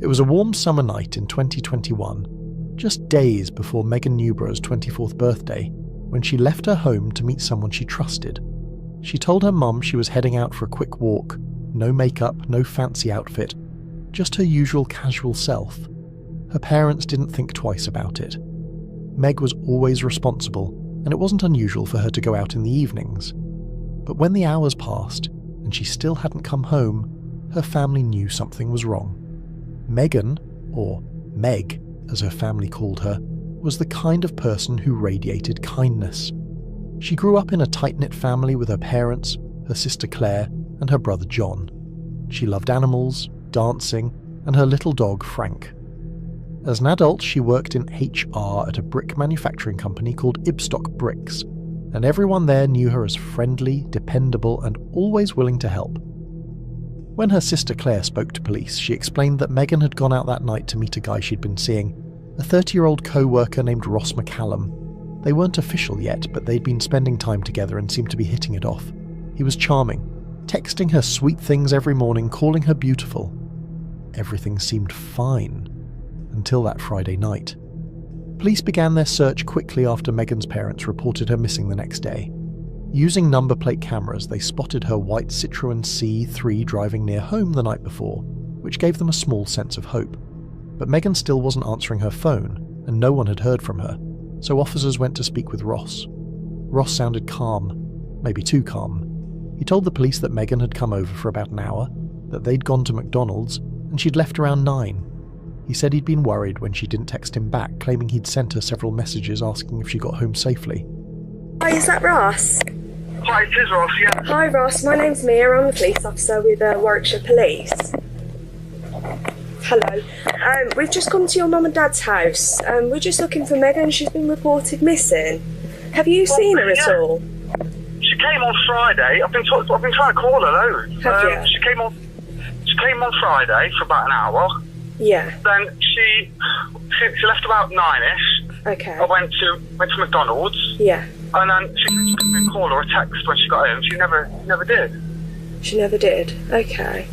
It was a warm summer night in 2021, just days before Megan Newborough's 24th birthday, when she left her home to meet someone she trusted. She told her mum she was heading out for a quick walk, no makeup, no fancy outfit, just her usual casual self. Her parents didn't think twice about it. Meg was always responsible, and it wasn't unusual for her to go out in the evenings. But when the hours passed, and she still hadn't come home, her family knew something was wrong. Megan, or Meg as her family called her, was the kind of person who radiated kindness. She grew up in a tight-knit family with her parents, her sister Claire, and her brother John. She loved animals, dancing, and her little dog Frank. As an adult, she worked in HR at a brick manufacturing company called Ibstock Bricks, and everyone there knew her as friendly, dependable, and always willing to help. When her sister Claire spoke to police, she explained that Megan had gone out that night to meet a guy she'd been seeing, a 30-year-old co-worker named Ross McCallum. They weren't official yet, but they'd been spending time together and seemed to be hitting it off. He was charming, texting her sweet things every morning, calling her beautiful. Everything seemed fine, until that Friday night. Police began their search quickly after Megan's parents reported her missing the next day. Using number plate cameras, they spotted her white Citroën C3 driving near home the night before, which gave them a small sense of hope. But Megan still wasn't answering her phone, and no one had heard from her, so officers went to speak with Ross. Ross sounded calm, maybe too calm. He told the police that Megan had come over for about an hour, that they'd gone to McDonald's, and she'd left around 9. He said he'd been worried when she didn't text him back, claiming he'd sent her several messages asking if she got home safely. Hi, is that Ross? Hi, it is Ross, yeah. Hi Ross, my name's Mia, I'm a police officer with Warwickshire Police. Hello. We've just come to your mum and dad's house. We're just looking for Megan, she's been reported missing. Have you seen her at all? She came on Friday. I've been trying to call her loads. Have you? She came on Friday for about an hour. Yeah. Then she left about 9ish. Okay. I went to McDonald's. Yeah. And then she said she could give me a call or a text when she got home. She never did. She never did? Okay.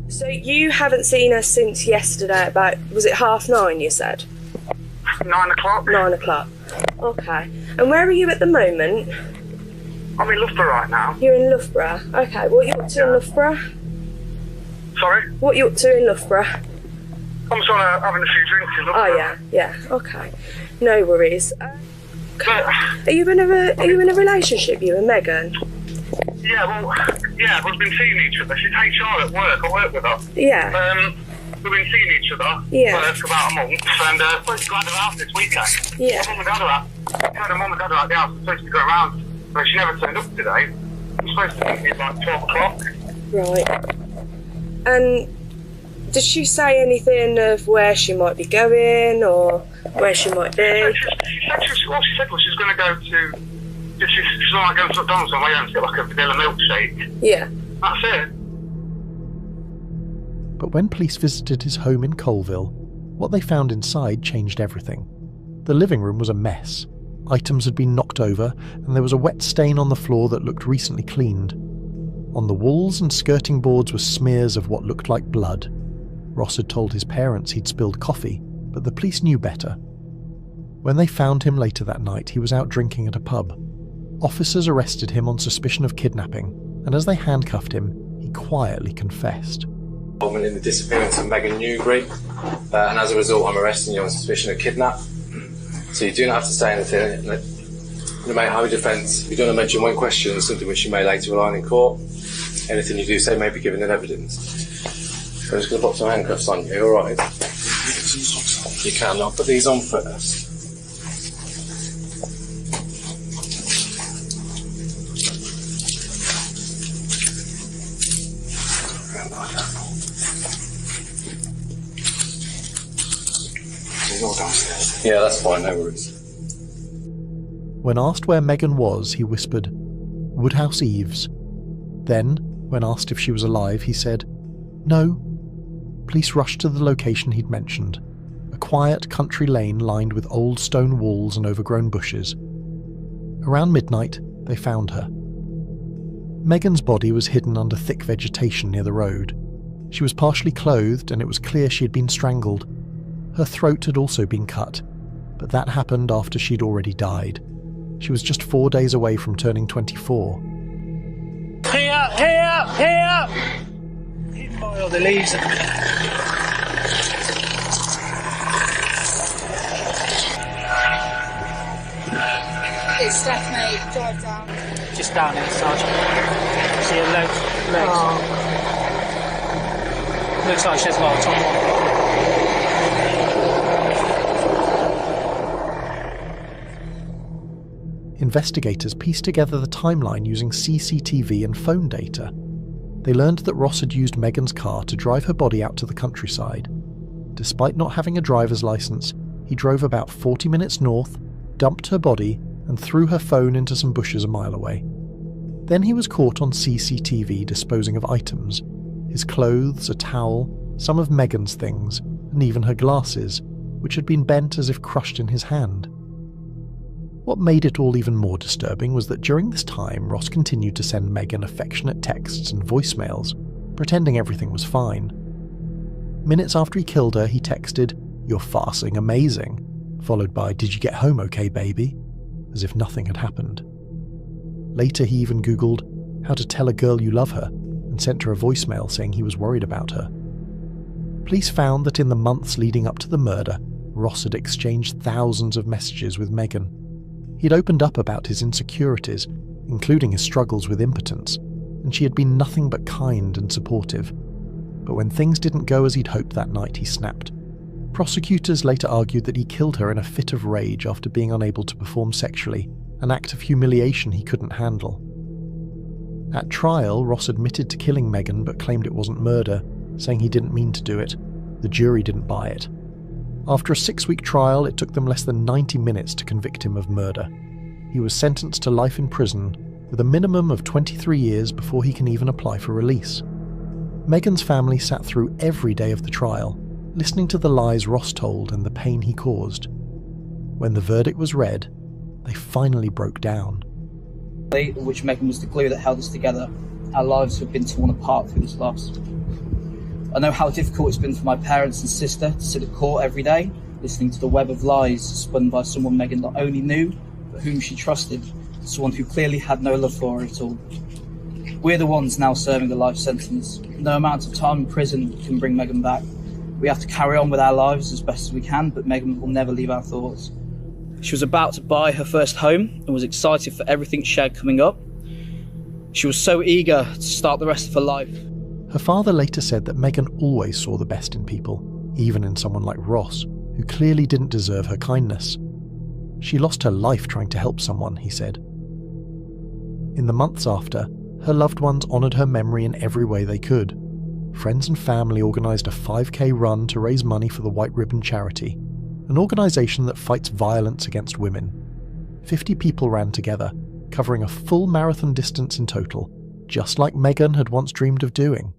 So you haven't seen her since yesterday about, was it 9:30 you said? 9 o'clock. 9 o'clock. Okay. And where are you at the moment? I'm in Loughborough right now. You're in Loughborough? Okay. What are you up to in Loughborough? Sorry? What are you up to in Loughborough? I'm sort of having a few drinks in Loughborough. Oh yeah. Okay. No worries. But, Are you in a relationship, you and Megan? Yeah, we've been seeing each other. She's HR at work. I work with her. Yeah. We've been seeing each other for about a month, and supposed to go out of the house this weekend. Yeah. Mum and Dad are out. Mum and Dad are out the house. We're supposed to go around, but she never turned up today. I'm supposed to meet at like 12 o'clock. Right. And did she say anything of where she might be going or where she might be? She said she was going to go to... She's like going to McDonald's on my own to get like a vanilla milkshake. Yeah. That's it. But when police visited his home in Colville, what they found inside changed everything. The living room was a mess. Items had been knocked over, and there was a wet stain on the floor that looked recently cleaned. On the walls and skirting boards were smears of what looked like blood. Ross had told his parents he'd spilled coffee, but the police knew better. When they found him later that night, he was out drinking at a pub. Officers arrested him on suspicion of kidnapping, and as they handcuffed him, he quietly confessed. Involvement in the disappearance of Megan Newbury, and as a result I'm arresting you on suspicion of kidnap. So you do not have to say anything. No matter how you defend, you don't mention one question, something which you may later rely on in court. Anything you do say may be given in evidence. So I'm just going to put some handcuffs on you, alright? You can, I'll put these on first. Yeah, that's fine, no worries. When asked where Megan was, he whispered, "Woodhouse Eaves." Then, when asked if she was alive, he said, "No." Police rushed to the location he'd mentioned, a quiet country lane lined with old stone walls and overgrown bushes. Around midnight, they found her. Megan's body was hidden under thick vegetation near the road. She was partially clothed and it was clear she had been strangled. Her throat had also been cut, but that happened after she'd already died. She was just 4 days away from turning 24. Here! Hidden by all the leaves. It's Steph, mate. Drive down. Just down here, Sergeant. See her legs. Oh. Looks like she has a lot of time on. Investigators pieced together the timeline using CCTV and phone data. They learned that Ross had used Megan's car to drive her body out to the countryside. Despite not having a driver's license, he drove about 40 minutes north, dumped her body, and threw her phone into some bushes a mile away. Then he was caught on CCTV disposing of items: his clothes, a towel, some of Megan's things, and even her glasses, which had been bent as if crushed in his hand. What made it all even more disturbing was that during this time, Ross continued to send Megan affectionate texts and voicemails, pretending everything was fine. Minutes after he killed her, he texted, "You're farcing amazing," followed by, "Did you get home okay, baby?" as if nothing had happened. Later he even Googled how to tell a girl you love her and sent her a voicemail saying he was worried about her. Police found that in the months leading up to the murder, Ross had exchanged thousands of messages with Megan. He'd opened up about his insecurities, including his struggles with impotence, and she had been nothing but kind and supportive. But when things didn't go as he'd hoped that night, he snapped. Prosecutors later argued that he killed her in a fit of rage after being unable to perform sexually, an act of humiliation he couldn't handle. At trial, Ross admitted to killing Megan but claimed it wasn't murder, saying he didn't mean to do it. The jury didn't buy it. After a 6-week trial, it took them less than 90 minutes to convict him of murder. He was sentenced to life in prison, with a minimum of 23 years before he can even apply for release. Megan's family sat through every day of the trial, listening to the lies Ross told and the pain he caused. When the verdict was read, they finally broke down. Which Megan was the glue that held us together. Our lives have been torn apart through this loss. I know how difficult it's been for my parents and sister to sit at court every day, listening to the web of lies spun by someone Megan not only knew, but whom she trusted, someone who clearly had no love for her at all. We're the ones now serving the life sentence. No amount of time in prison can bring Megan back. We have to carry on with our lives as best as we can, but Megan will never leave our thoughts. She was about to buy her first home and was excited for everything she had coming up. She was so eager to start the rest of her life. Her father later said that Megan always saw the best in people, even in someone like Ross, who clearly didn't deserve her kindness. She lost her life trying to help someone, he said. In the months after, her loved ones honoured her memory in every way they could. Friends and family organised a 5K run to raise money for the White Ribbon Charity, an organisation that fights violence against women. 50 people ran together, covering a full marathon distance in total, just like Megan had once dreamed of doing.